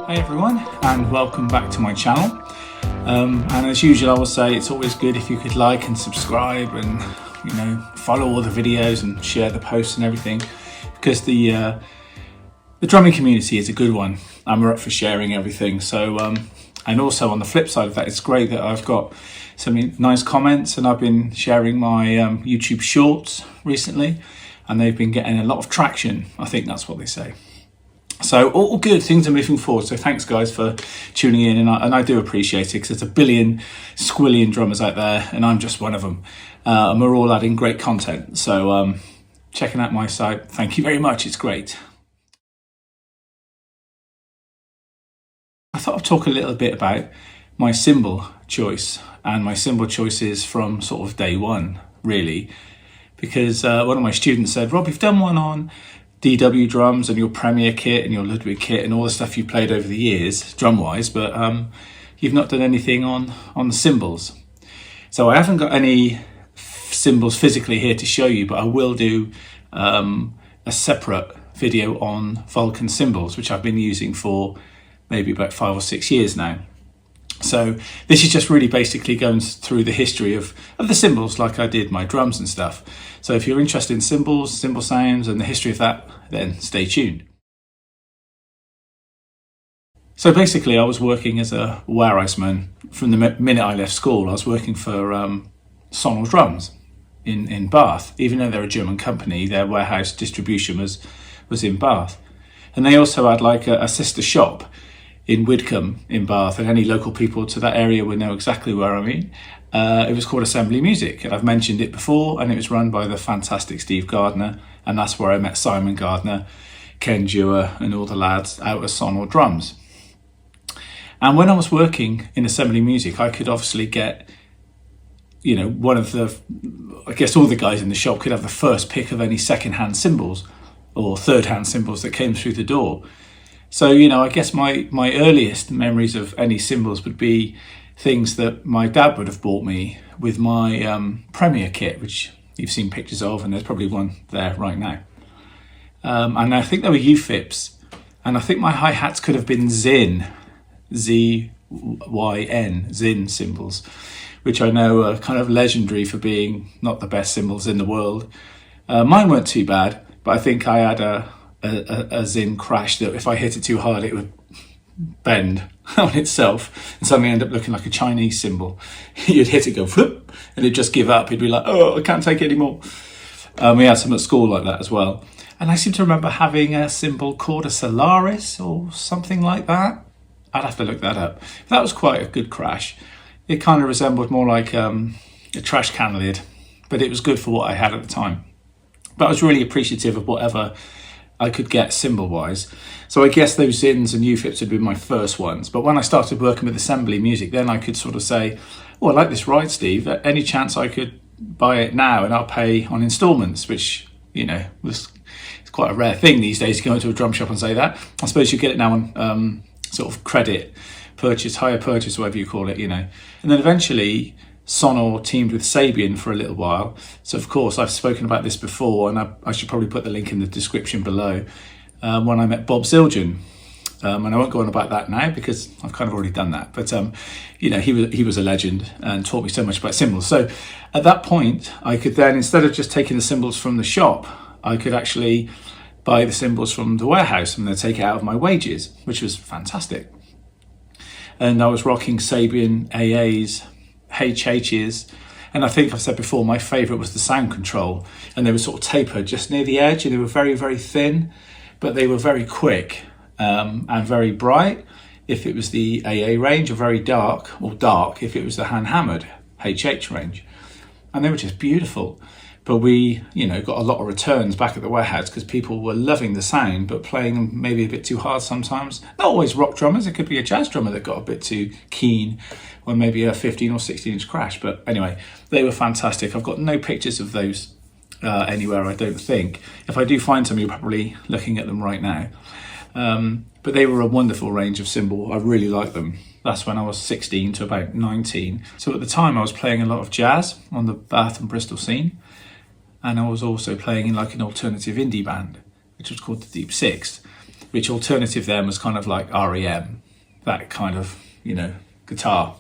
Hi everyone, and welcome back to my channel. And as usual, I will say it's always good if you could like and subscribe and follow all the videos and share the posts and everything, because the drumming community is a good one and we're up for sharing everything. So and also on the flip side of that, it's great that I've got some nice comments, and I've been sharing my YouTube shorts recently and they've been getting a lot of traction. I think that's what they say. So all good, things are moving forward. So thanks guys for tuning in, and I do appreciate it, because there's a billion squillion drummers out there and I'm just one of them. And we're all adding great content. So checking out my site, thank you very much, it's great. I thought I'd talk a little bit about my cymbal choice, and my cymbal choices from sort of day one, really. Because one of my students said, Rob, you've done one on DW drums and your Premier kit and your Ludwig kit and all the stuff you played over the years, drum-wise, but you've not done anything on the cymbals. So I haven't got any cymbals physically here to show you, but I will do a separate video on Vulcan Cymbals, which I've been using for maybe about 5 or 6 years now. So this is just really basically going through the history of the cymbals, like I did my drums and stuff. So if you're interested in cymbals, cymbal sounds and the history of that, then stay tuned. So basically I was working as a warehouseman from the minute I left school. I was working for Sonal Drums in Bath. Even though they're a German company, their warehouse distribution was in Bath. And they also had like a sister shop in Widcombe in Bath, and any local people to that area would know exactly where I mean. It was called Assembly Music, and I've mentioned it before, and it was run by the fantastic Steve Gardner, and that's where I met Simon Gardner, Ken Dewar and all the lads out of Sonal Drums. And when I was working in Assembly Music, I could obviously get, one of the, I guess all the guys in the shop could have the first pick of any second-hand cymbals or third-hand cymbals that came through the door. So, I guess my earliest memories of any cymbals would be things that my dad would have bought me with my Premier kit, which you've seen pictures of, and there's probably one there right now. And I think they were UFIPs, and I think my hi-hats could have been Zyn, Z-Y-N, Zyn cymbals, which I know are kind of legendary for being not the best cymbals in the world. Mine weren't too bad, but I think I had a Zyn crash that if I hit it too hard it would bend on itself and suddenly end up looking like a Chinese cymbal. You'd hit it, go whoop, and it'd just give up. You'd be like, oh, I can't take it anymore. We had some at school like that as well. And I seem to remember having a cymbal called a Solaris or something like that. I'd have to look that up. That was quite a good crash. It kind of resembled more like a trash can lid, but it was good for what I had at the time. But I was really appreciative of whatever I could get cymbal wise. So I guess those Zyns and UFIPs had been my first ones. But when I started working with Assembly Music, then I could sort of say, oh, I like this ride, Steve. Any chance I could buy it now and I'll pay on installments, which, it's quite a rare thing these days to go into a drum shop and say that. I suppose you get it now on sort of credit purchase, hire purchase, whatever you call it, And then eventually Sonal teamed with Sabian for a little while. So of course I've spoken about this before, and I should probably put the link in the description below, when I met Bob Zildjian. And I won't go on about that now because I've kind of already done that. But he was a legend and taught me so much about cymbals. So at that point I could then, instead of just taking the cymbals from the shop, I could actually buy the cymbals from the warehouse and then take it out of my wages, which was fantastic. And I was rocking Sabian AAs, HHs, and I think I've said before, my favourite was the sound control, and they were sort of tapered just near the edge, and they were very, very thin, but they were very quick and very bright if it was the AA range, or very dark if it was the hand-hammered HH range, and they were just beautiful. But we, got a lot of returns back at the warehouse because people were loving the sound, but playing them maybe a bit too hard sometimes. Not always rock drummers, it could be a jazz drummer that got a bit too keen, or maybe a 15 or 16 inch crash. But anyway, they were fantastic. I've got no pictures of those anywhere, I don't think. If I do find some, you're probably looking at them right now. But they were a wonderful range of cymbal. I really liked them. That's when I was 16 to about 19. So at the time I was playing a lot of jazz on the Bath and Bristol scene. And I was also playing in like an alternative indie band, which was called the Deep Six. which alternative then was kind of like REM, that kind of, guitar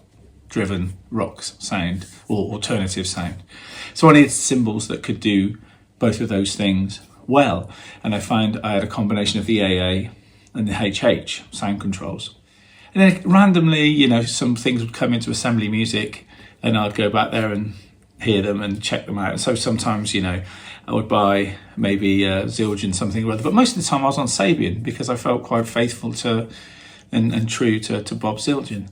driven rock sound or alternative sound. So I needed cymbals that could do both of those things well, and I found I had a combination of the AA and the HH sound controls. And then randomly, some things would come into assembly music and I'd go back there and hear them and check them out. So sometimes, I would buy maybe Zildjian something or other, but most of the time I was on Sabian because I felt quite faithful to and true to Bob Zildjian.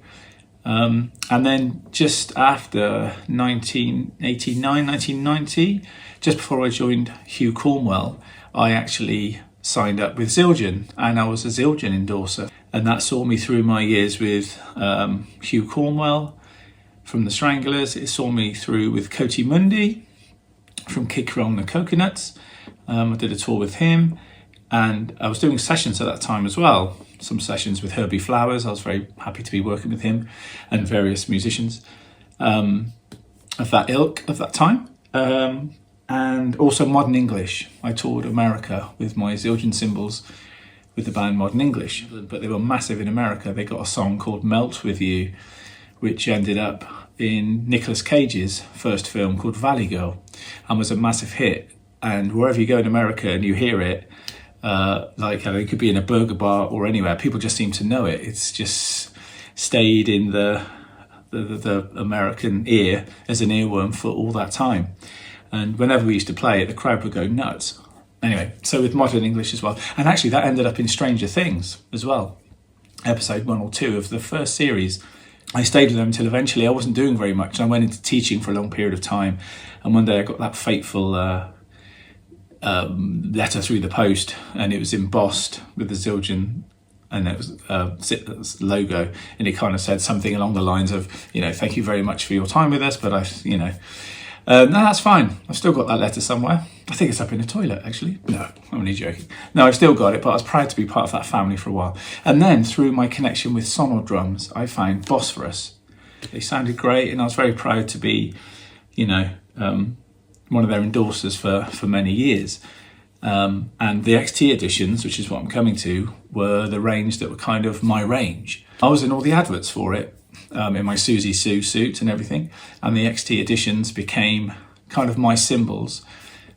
And then just after 1989, 1990, just before I joined Hugh Cornwell, I actually signed up with Zildjian, and I was a Zildjian endorser. And that saw me through my years with Hugh Cornwell from the Stranglers. It saw me through with Koti Mundi from Kicker on the Coconuts. I did a tour with him, and I was doing sessions at that time as well. Some sessions with Herbie Flowers. I was very happy to be working with him and various musicians of that ilk of that time. And also Modern English. I toured America with my Zildjian cymbals with the band Modern English, but they were massive in America. They got a song called Melt With You, which ended up in Nicolas Cage's first film called Valley Girl, and was a massive hit. And wherever you go in America and you hear it, it could be in a burger bar or anywhere, people just seem to know it. It's just stayed in the American ear as an earworm for all that time. And whenever we used to play it, the crowd would go nuts. Anyway, so with Modern English as well. And actually that ended up in Stranger Things as well. Episode 1 or 2 of the first series. I stayed with them until eventually I wasn't doing very much. I went into teaching for a long period of time. And one day I got that fateful letter through the post, and it was embossed with the Zildjian, and it was logo, and it kind of said something along the lines of, thank you very much for your time with us, but no, that's fine. I've still got that letter somewhere. I think it's up in the toilet, actually. No, I'm only joking. No, I've still got it, but I was proud to be part of that family for a while. And then through my connection with Sonor drums, I found Bosphorous. They sounded great, and I was very proud to be, one of their endorsers for many years. And the XT editions, which is what I'm coming to, were the range that were kind of my range. I was in all the adverts for it, in my Susie Sue suit and everything, and the XT editions became kind of my cymbals,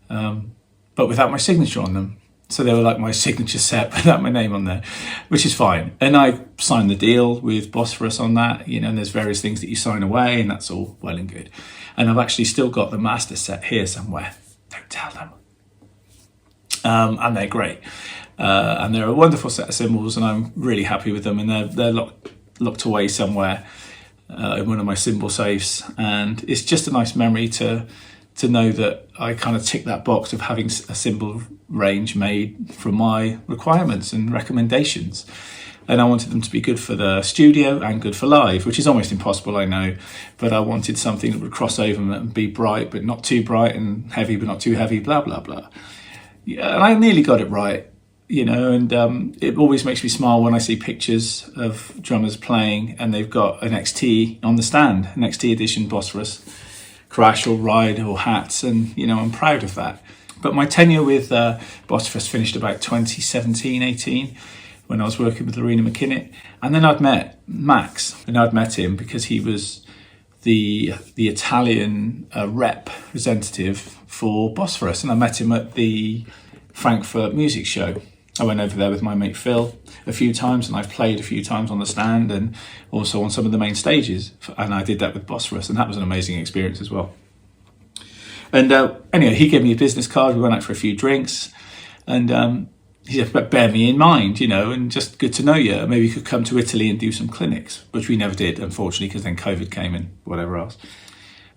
but without my signature on them. So they were like my signature set without my name on there, which is fine. And I signed the deal with Bosphorous on that, and there's various things that you sign away, and that's all well and good. And I've actually still got the master set here somewhere. Don't tell them. And they're great. And they're a wonderful set of cymbals, and I'm really happy with them. And they're locked away somewhere in one of my cymbal safes. And it's just a nice memory to know that I kind of tick that box of having a cymbal range made from my requirements and recommendations. And I wanted them to be good for the studio and good for live, which is almost impossible, I know. But I wanted something that would cross over and be bright, but not too bright, and heavy, but not too heavy, blah, blah, blah. Yeah, and I nearly got it right, and it always makes me smile when I see pictures of drummers playing and they've got an XT on the stand, an XT edition Bosphorous, Crash or Ride or Hats, and, I'm proud of that. But my tenure with Bosphorous finished about 2017, 18, when I was working with Lorena McKinnett. And then I'd met Max, and I'd met him because he was the Italian representative for Bosphorous, and I met him at the Frankfurt music show. I went over there with my mate Phil a few times, and I've played a few times on the stand and also on some of the main stages, and I did that with Bosphorous, and that was an amazing experience as well. And anyway, he gave me a business card. We went out for a few drinks, and he said, "But bear me in mind, and just good to know you. Maybe you could come to Italy and do some clinics," which we never did, unfortunately, because then COVID came and whatever else.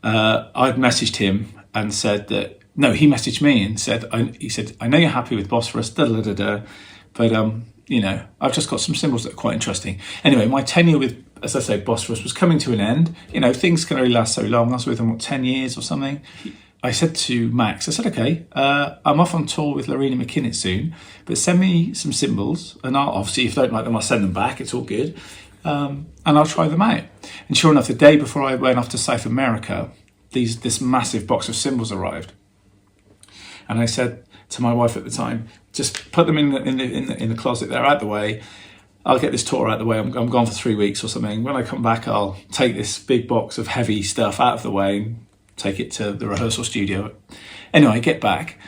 I'd messaged him and said that, no, he messaged me and said, I know you're happy with Bosphorous, but I've just got some cymbals that are quite interesting. Anyway, my tenure with, as I say, Bosphorous was coming to an end. Things can only last so long. I was with them, 10 years or something. I said to Max, okay, I'm off on tour with Lorena McKinnett soon, but send me some cymbals, and I'll, obviously, if I don't like them, I'll send them back. It's all good. And I'll try them out. And sure enough, the day before I went off to South America, this massive box of cymbals arrived. And I said to my wife at the time, just put them in the closet. They're out the way. I'll get this tour out the way. I'm gone for 3 weeks or something. When I come back, I'll take this big box of heavy stuff out of the way and take it to the rehearsal studio. Anyway, I get back,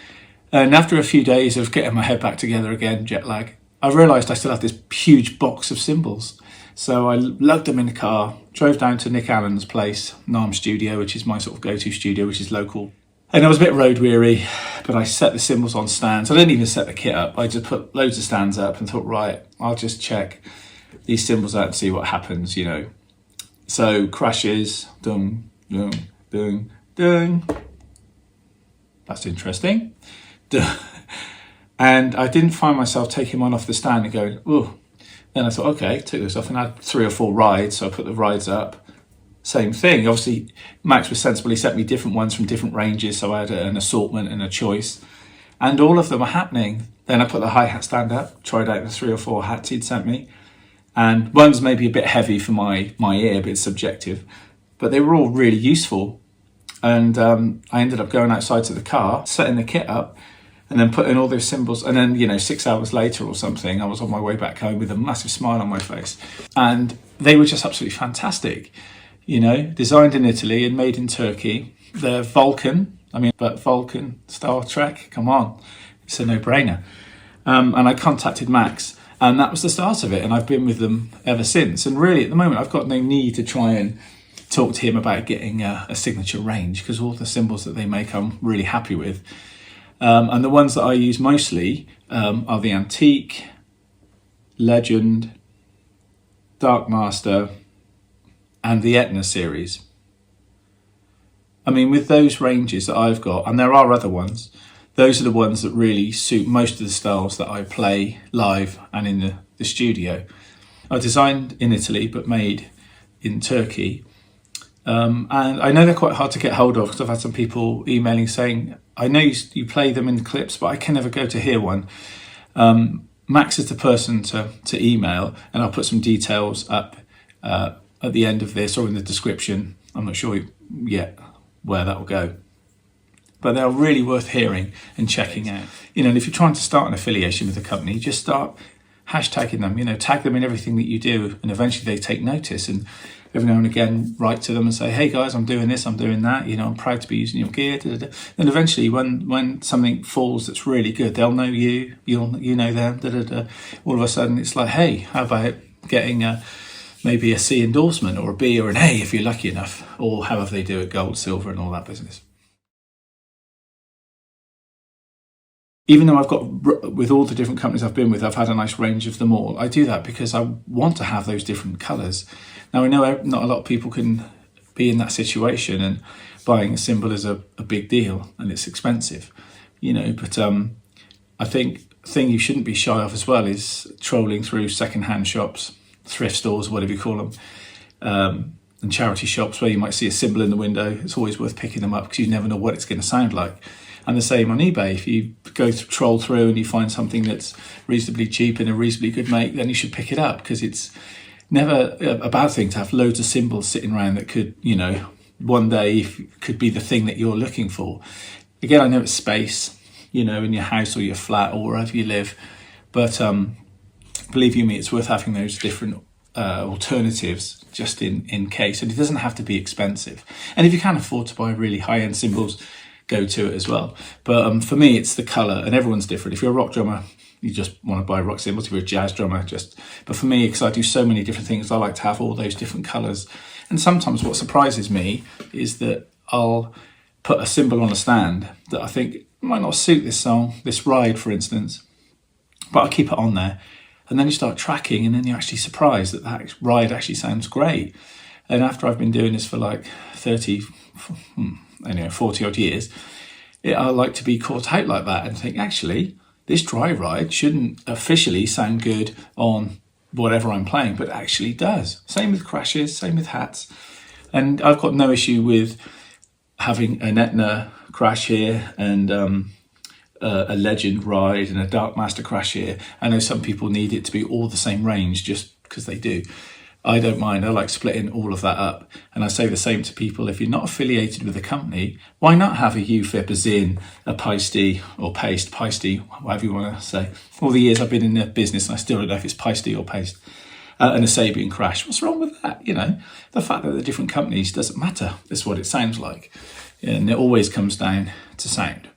and after a few days of getting my head back together again, jet lag, I realised I still have this huge box of cymbals. So I lugged them in the car, drove down to Nick Allen's place, Narm Studio, which is my sort of go-to studio, which is local. And I was a bit road weary, but I set the cymbals on stands. I didn't even set the kit up. I just put loads of stands up and thought, right, I'll just check these cymbals out and see what happens, you know. So crashes, dung, dung, dung, dung. That's interesting. And I didn't find myself taking one off the stand and going, oh. Then I thought, okay, took this off and had 3 or 4 rides. So I put the rides up. Same thing. Obviously, Max was sensible. He sent me different ones from different ranges. So I had an assortment and a choice. And all of them are happening. Then I put the hi-hat stand up, tried out the 3 or 4 hats he'd sent me. And one's maybe a bit heavy for my ear, but it's subjective. But they were all really useful. And I ended up going outside to the car, setting the kit up, and then putting all those cymbals. And then, you know, 6 hours later or something, I was on my way back home with a massive smile on my face. And they were just absolutely fantastic. You know, designed in Italy and made in Turkey. They're Vulcan. But Vulcan, Star Trek, come on. It's a no-brainer. And I contacted Max, and that was the start of it. And I've been with them ever since. And really, at the moment, I've got no need to try and talk to him about getting a signature range, because all the cymbals that they make I'm really happy with. And the ones that I use mostly are the Antique, Legend, Dark Master, and the Etna series. I mean, with those ranges that I've got, and there are other ones, those are the ones that really suit most of the styles that I play live and in the studio. I designed in Italy, but made in Turkey. And I know they're quite hard to get hold of, because I've had some people emailing saying, I know you play them in clips, but I can never go to hear one. Max is the person to email, and I'll put some details up at the end of this or in the description. I'm not sure yet where that will go. But they're really worth hearing and checking out. You know, and if you're trying to start an affiliation with a company, just start hashtagging them, you know, tag them in everything that you do, and eventually they take notice. And every now and again write to them and say, hey guys, I'm doing this, I'm doing that, you know, I'm proud to be using your gear. Then eventually when something falls that's really good, they'll know you, you know them. All of a sudden it's like, hey, how about getting maybe a C endorsement, or a B or an A if you're lucky enough, or however they do it, gold, silver and all that business. Even though I've got, with all the different companies I've been with, I've had a nice range of them all. I do that because I want to have those different colours. Now, I know not a lot of people can be in that situation, and buying a cymbal is a big deal and it's expensive, you know, but I think the thing you shouldn't be shy of as well is trolling through second-hand shops, thrift stores, whatever you call them, and charity shops where you might see a cymbal in the window. It's always worth picking them up because you never know what it's going to sound like. And the same on eBay. If you troll through and you find something that's reasonably cheap and a reasonably good make, then you should pick it up, because it's never a bad thing to have loads of cymbals sitting around that could, you know, one day could be the thing that you're looking for. Again, I know it's space, you know, in your house or your flat or wherever you live, but believe you me, it's worth having those different alternatives just in case. And it doesn't have to be expensive. And if you can afford to buy really high-end cymbals, go to it as well. But for me, it's the colour, and everyone's different. If you're a rock drummer, you just want to buy rock cymbals. If you're a jazz drummer, but for me, because I do so many different things, I like to have all those different colours. And sometimes what surprises me is that I'll put a cymbal on a stand that I think might not suit this song, this ride, for instance, but I'll keep it on there. And then you start tracking, and then you're actually surprised that ride actually sounds great. And after I've been doing this for like 40 odd years, I like to be caught out like that and think, actually, this dry ride shouldn't officially sound good on whatever I'm playing, but actually does. Same with crashes, same with hats. And I've got no issue with having an Etna crash here and a Legend ride and a Dark Master crash here. I know some people need it to be all the same range just because they do. I don't mind. I like splitting all of that up. And I say the same to people. If you're not affiliated with a company, why not have a UFIP, a ZIN, a PISTE or PISTE, whatever you want to say. All the years I've been in the business, and I still don't know if it's PISTE or PASTE, and a Sabian crash. What's wrong with that? You know, the fact that they're different companies doesn't matter. It's what it sounds like. And it always comes down to sound.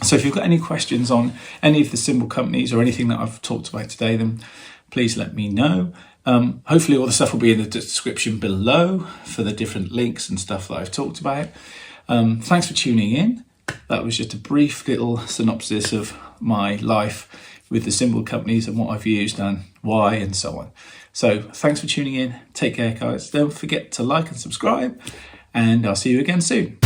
So if you've got any questions on any of the cymbal companies or anything that I've talked about today, then please let me know. Hopefully all the stuff will be in the description below for the different links and stuff that I've talked about. Thanks for tuning in. That was just a brief little synopsis of my life with the cymbal companies and what I've used and why and so on. So thanks for tuning in. Take care, guys. Don't forget to like and subscribe, and I'll see you again soon.